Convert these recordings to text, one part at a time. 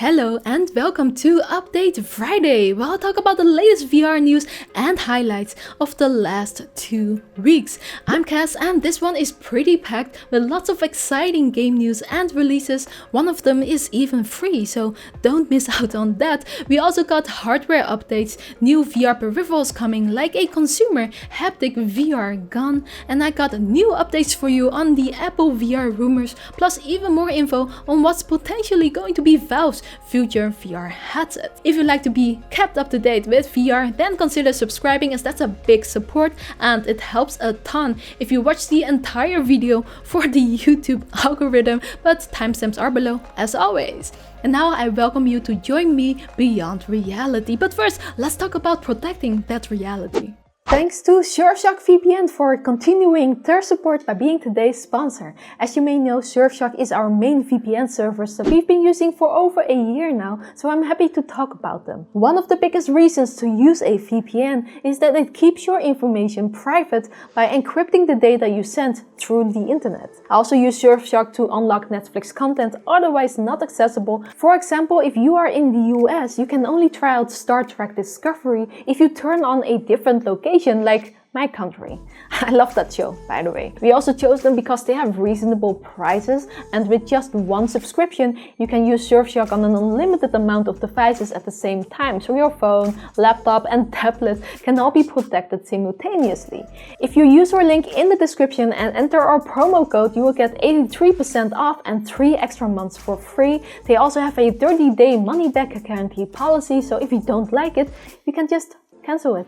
Hello and welcome to Update Friday, where I'll talk about the latest VR news and highlights of the last 2 weeks. I'm Cass and this one is pretty packed with lots of exciting game news and releases. One of them is even free, so don't miss out on that. We also got hardware updates, new VR peripherals coming like a consumer Haptic VR gun, and I got new updates for you on the Apple VR rumors, plus even more info on what's potentially going to be Valve's future VR headset. If you'd like to be kept up to date with VR, then consider subscribing, as that's a big support and it helps a ton if you watch the entire video for the YouTube algorithm, but timestamps are below as always. And now I welcome you to join me beyond reality. But first, let's talk about protecting that reality. Thanks to Surfshark VPN for continuing their support by being today's sponsor. As you may know, Surfshark is our main VPN service that we've been using for over a year now, so I'm happy to talk about them. One of the biggest reasons to use a VPN is that it keeps your information private by encrypting the data you send through the internet. I also use Surfshark to unlock Netflix content otherwise not accessible. For example, if you are in the US, you can only try out Star Trek Discovery if you turn on a different location, like my country. I love that show, by the way. We also chose them because they have reasonable prices, and with just one subscription, you can use Surfshark on an unlimited amount of devices at the same time, so your phone, laptop and tablet can all be protected simultaneously. If you use our link in the description and enter our promo code, you will get 83% off and 3 extra months for free. They also have a 30-day money-back guarantee policy, so if you don't like it, you can just cancel it.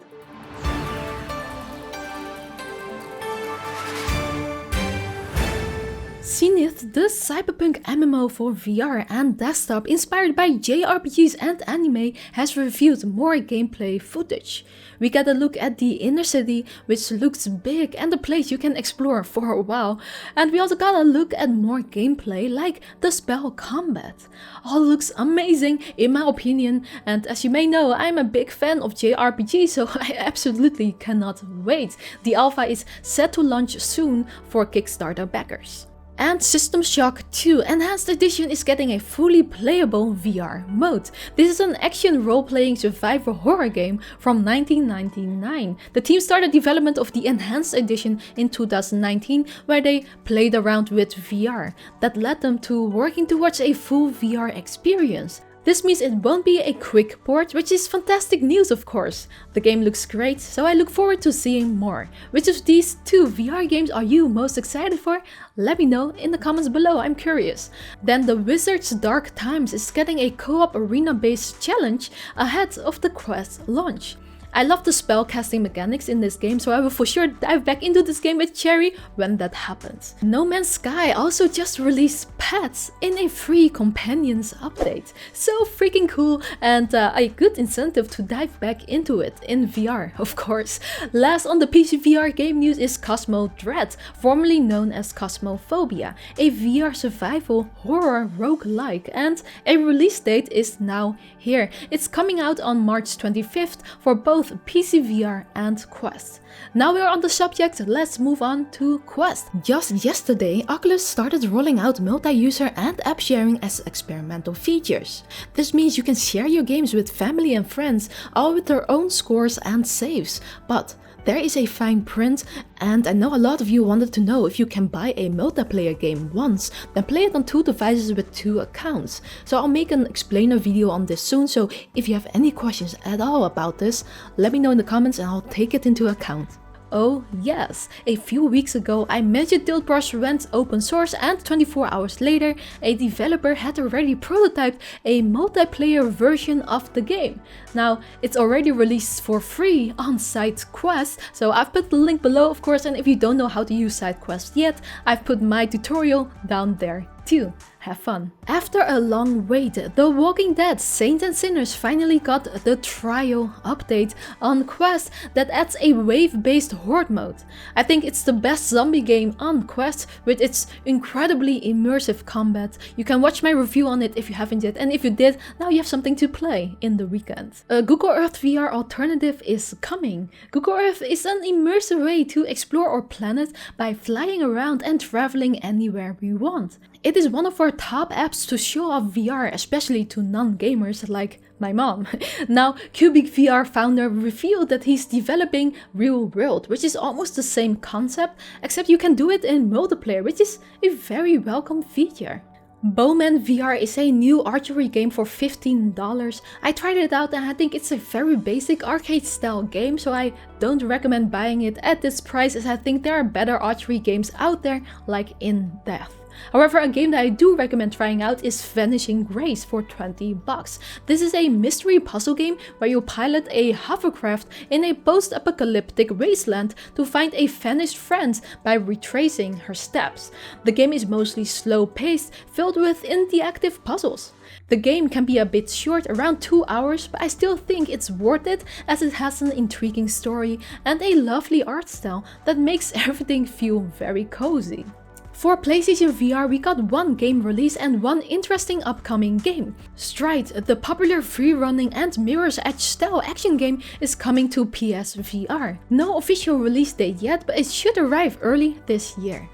Zenith, the cyberpunk MMO for VR and desktop inspired by JRPGs and anime, has revealed more gameplay footage. We get a look at the inner city, which looks big and a place you can explore for a while. And we also got a look at more gameplay, like the spell combat. All looks amazing in my opinion, and as you may know, I'm a big fan of JRPGs, so I absolutely cannot wait. The alpha is set to launch soon for Kickstarter backers. And System Shock 2 Enhanced Edition is getting a fully playable VR mode. This is an action role-playing survivor horror game from 1999. The team started development of the Enhanced Edition in 2019, where they played around with VR. That led them to working towards a full VR experience. This means it won't be a quick port, which is fantastic news of course. The game looks great, so I look forward to seeing more. Which of these 2 VR games are you most excited for? Let me know in the comments below, I'm curious. Then the Wizard's Dark Times is getting a co-op arena-based challenge ahead of the Quest launch. I love the spellcasting mechanics in this game, so I will for sure dive back into this game with Chary when that happens. No Man's Sky also just released pets in a free companions update. So freaking cool, and a good incentive to dive back into it in VR, of course. Last on the PC VR game news is Cosmo Dread, formerly known as Cosmophobia, a VR survival horror roguelike, and a release date is now here. It's coming out on March 25th for both PC VR and Quest. Now we're on the subject, let's move on to Quest. Just yesterday, Oculus started rolling out multi-user and app sharing as experimental features. This means you can share your games with family and friends, all with their own scores and saves. But there is a fine print, and I know a lot of you wanted to know if you can buy a multiplayer game once, then play it on 2 devices with 2 accounts. So I'll make an explainer video on this soon, so if you have any questions at all about this, let me know in the comments and I'll take it into account. Oh yes, a few weeks ago I mentioned Tilt Brush went open source, and 24 hours later a developer had already prototyped a multiplayer version of the game. Now it's already released for free on SideQuest, so I've put the link below of course, and if you don't know how to use SideQuest yet, I've put my tutorial down there too. Have fun. After a long wait, The Walking Dead Saints and Sinners finally got the trial update on Quest that adds a wave-based horde mode. I think it's the best zombie game on Quest with its incredibly immersive combat. You can watch my review on it if you haven't yet, and if you did, now you have something to play in the weekend. A Google Earth VR alternative is coming. Google Earth is an immersive way to explore our planet by flying around and traveling anywhere we want. It is one of our our top apps to show off VR, especially to non-gamers like my mom. Now, Cubic VR founder revealed that he's developing Real World, which is almost the same concept, except you can do it in multiplayer, which is a very welcome feature. Bowman VR is a new archery game for $15. I tried it out and I think it's a very basic arcade style game, so I don't recommend buying it at this price, as I think there are better archery games out there like In Death. However, a game that I do recommend trying out is Vanishing Grace for $20. This is a mystery puzzle game where you pilot a hovercraft in a post-apocalyptic wasteland to find a vanished friend by retracing her steps. The game is mostly slow-paced, filled with interactive puzzles. The game can be a bit short, around 2 hours, but I still think it's worth it as it has an intriguing story and a lovely art style that makes everything feel very cozy. For PlayStation VR, we got one game release and one interesting upcoming game. Stride, the popular free-running and mirror's edge style action game, is coming to PS VR. No official release date yet, but it should arrive early this year.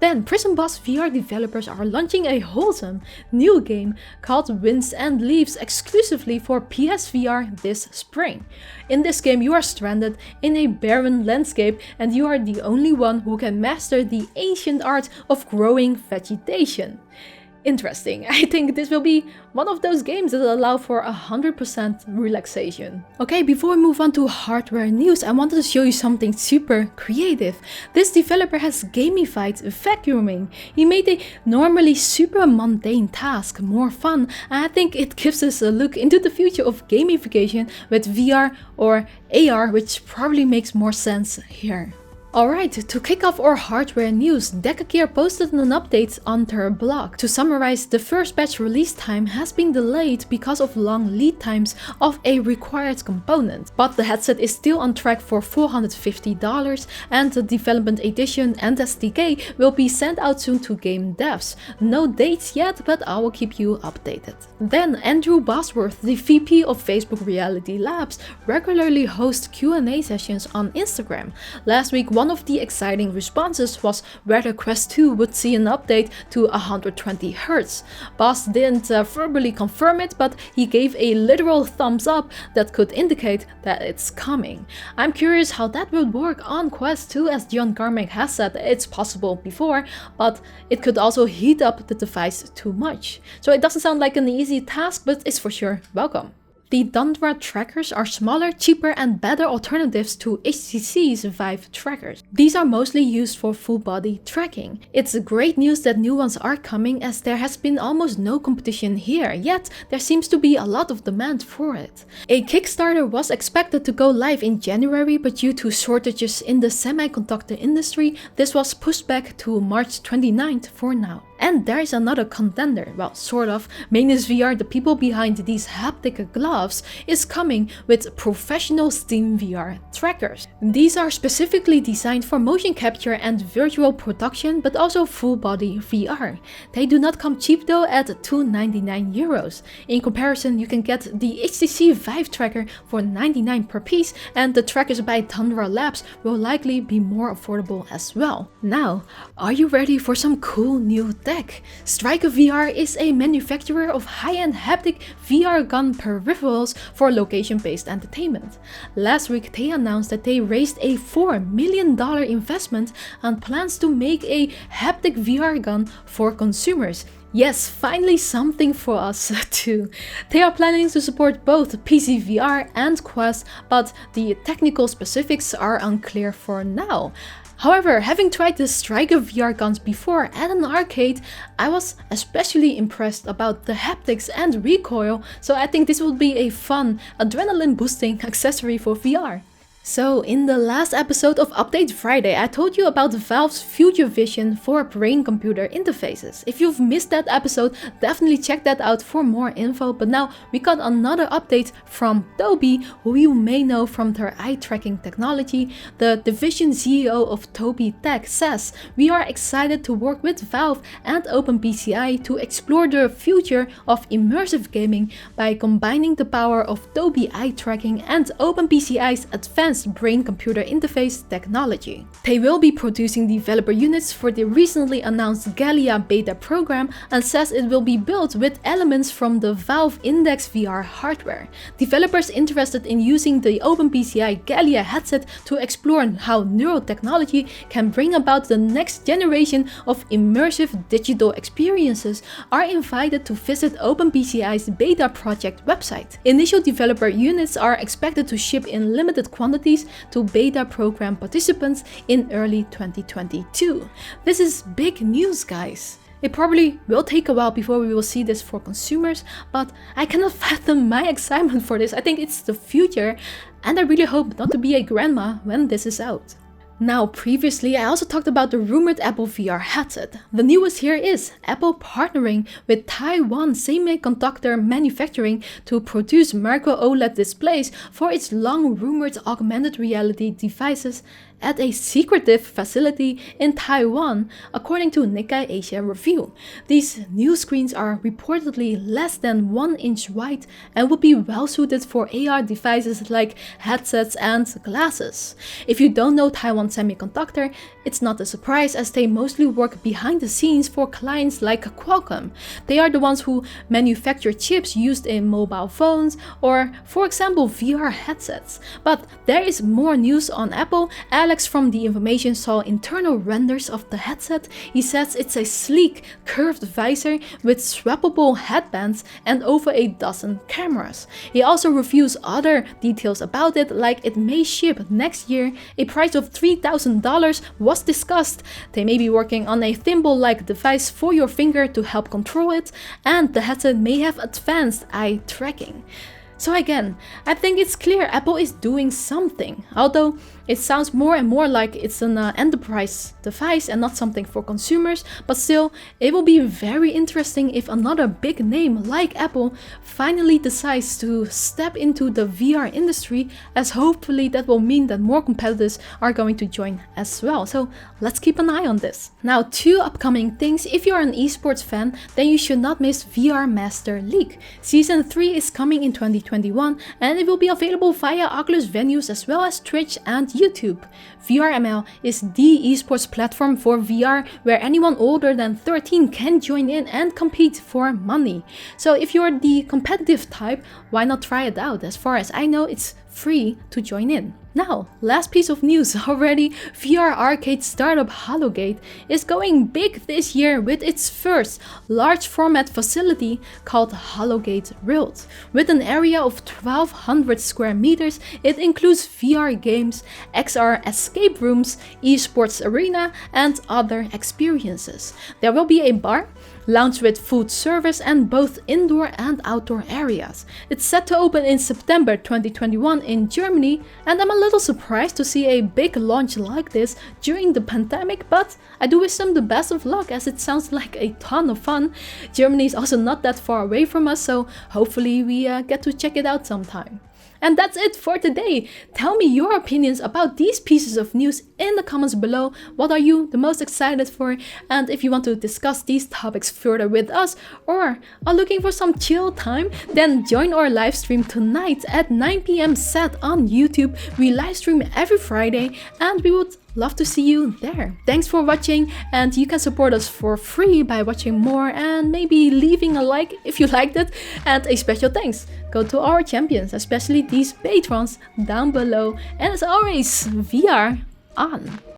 Then, Prison Boss VR developers are launching a wholesome new game called Winds and Leaves exclusively for PSVR this spring. In this game, you are stranded in a barren landscape and you are the only one who can master the ancient art of growing vegetation. Interesting. I think this will be one of those games that allow for 100% relaxation. Okay, before we move on to hardware news, I wanted to show you something super creative. This developer has gamified vacuuming. He made a normally super mundane task more fun, and I think it gives us a look into the future of gamification with VR or AR, which probably makes more sense here. Alright, to kick off our hardware news, Decagear posted an update on their blog. To summarize, the first batch release time has been delayed because of long lead times of a required component, but the headset is still on track for $450 and the development edition and SDK will be sent out soon to game devs. No dates yet, but I will keep you updated. Then Andrew Bosworth, the VP of Facebook Reality Labs, regularly hosts Q&A sessions on Instagram. Last week, one of the exciting responses was whether Quest 2 would see an update to 120 Hz. Boss didn't verbally confirm it, but he gave a literal thumbs up that could indicate that it's coming. I'm curious how that would work on Quest 2, as John Carmack has said it's possible before, but it could also heat up the device too much. So it doesn't sound like an easy task, but it's for sure welcome. The Tundra trackers are smaller, cheaper and better alternatives to HTC's Vive trackers. These are mostly used for full body tracking. It's great news that new ones are coming, as there has been almost no competition here, yet there seems to be a lot of demand for it. A Kickstarter was expected to go live in January, but due to shortages in the semiconductor industry, this was pushed back to March 29th for now. And there is another contender, well, sort of. Manus VR, the people behind these haptic gloves, is coming with professional Steam VR trackers. These are specifically designed for motion capture and virtual production, but also full body VR. They do not come cheap though, at €299. In comparison, you can get the HTC Vive tracker for $99 per piece, and the trackers by Tundra Labs will likely be more affordable as well. Now, are you ready for some cool new tech? Striker VR is a manufacturer of high-end haptic VR gun peripherals for location-based entertainment. Last week they announced that they raised a $4 million investment and plans to make a haptic VR gun for consumers. Yes, finally something for us too. They are planning to support both PC VR and Quest, but the technical specifics are unclear for now. However, having tried the Striker VR guns before at an arcade, I was especially impressed about the haptics and recoil, so I think this will be a fun, adrenaline-boosting accessory for VR. So, in the last episode of Update Friday, I told you about Valve's future vision for brain-computer interfaces. If you've missed that episode, definitely check that out for more info. But now we got another update from Toby, who you may know from their eye tracking technology. The division CEO of Toby Tech says, "We are excited to work with Valve and OpenBCI to explore the future of immersive gaming by combining the power of Toby eye tracking and OpenBCI's advanced advanced brain-computer interface technology. They will be producing developer units for the recently announced Gallia beta program and says it will be built with elements from the Valve Index VR hardware. Developers interested in using the OpenBCI Gallia headset to explore how neural technology can bring about the next generation of immersive digital experiences are invited to visit OpenBCI's beta project website. Initial developer units are expected to ship in limited quantities to beta program participants in early 2022. This is big news, guys. It probably will take a while before we will see this for consumers, but I cannot fathom my excitement for this. I think it's the future, and I really hope not to be a grandma when this is out. Now, previously I also talked about the rumored Apple VR headset. The newest here is Apple partnering with Taiwan Semiconductor Manufacturing to produce micro OLED displays for its long-rumored augmented reality devices at a secretive facility in Taiwan, according to Nikkei Asia Review. These new screens are reportedly less than 1 inch wide and would be well suited for AR devices like headsets and glasses. If you don't know Taiwan Semiconductor, it's not a surprise as they mostly work behind the scenes for clients like Qualcomm. They are the ones who manufacture chips used in mobile phones or, for example, VR headsets. But there is more news on Apple. Alex from The Information saw internal renders of the headset. He says it's a sleek, curved visor with swappable headbands and over a dozen cameras. He also reviews other details about it, like it may ship next year. A price of $3,000 was discussed. They may be working on a thimble-like device for your finger to help control it, and the headset may have advanced eye tracking. So again, I think it's clear Apple is doing something, although it sounds more and more like it's an enterprise device and not something for consumers, but still, it will be very interesting if another big name like Apple finally decides to step into the VR industry, as hopefully that will mean that more competitors are going to join as well. So let's keep an eye on this. Now, 2 upcoming things. If you're an esports fan, then you should not miss VR Master League. Season 3 is coming in 2021 and it will be available via Oculus venues as well as Twitch and YouTube. VRML is the esports platform for VR where anyone older than 13 can join in and compete for money. So if you're the competitive type, why not try it out? As far as I know, it's free to join in. Now, last piece of news already, VR arcade startup Hologate is going big this year with its first large format facility called Hologate World. With an area of 1,200 square meters, it includes VR games, XR escape rooms, esports arena, and other experiences. There will be a bar, lounge with food service, and both indoor and outdoor areas. It's set to open in September 2021 in Germany, and I'm a little surprised to see a big launch like this during the pandemic, but I do wish them the best of luck as it sounds like a ton of fun. Germany is also not that far away from us, so hopefully we get to check it out sometime. And that's it for today. Tell me your opinions about these pieces of news in the comments below. What are you the most excited for? And if you want to discuss these topics further with us or are looking for some chill time, then join our live stream tonight at 9 p.m. set on YouTube. We live stream every Friday and we would love to see you there. Thanks for watching, and you can support us for free by watching more and maybe leaving a like if you liked it. And a special thanks go to our champions, especially these patrons down below. And as always, VR on.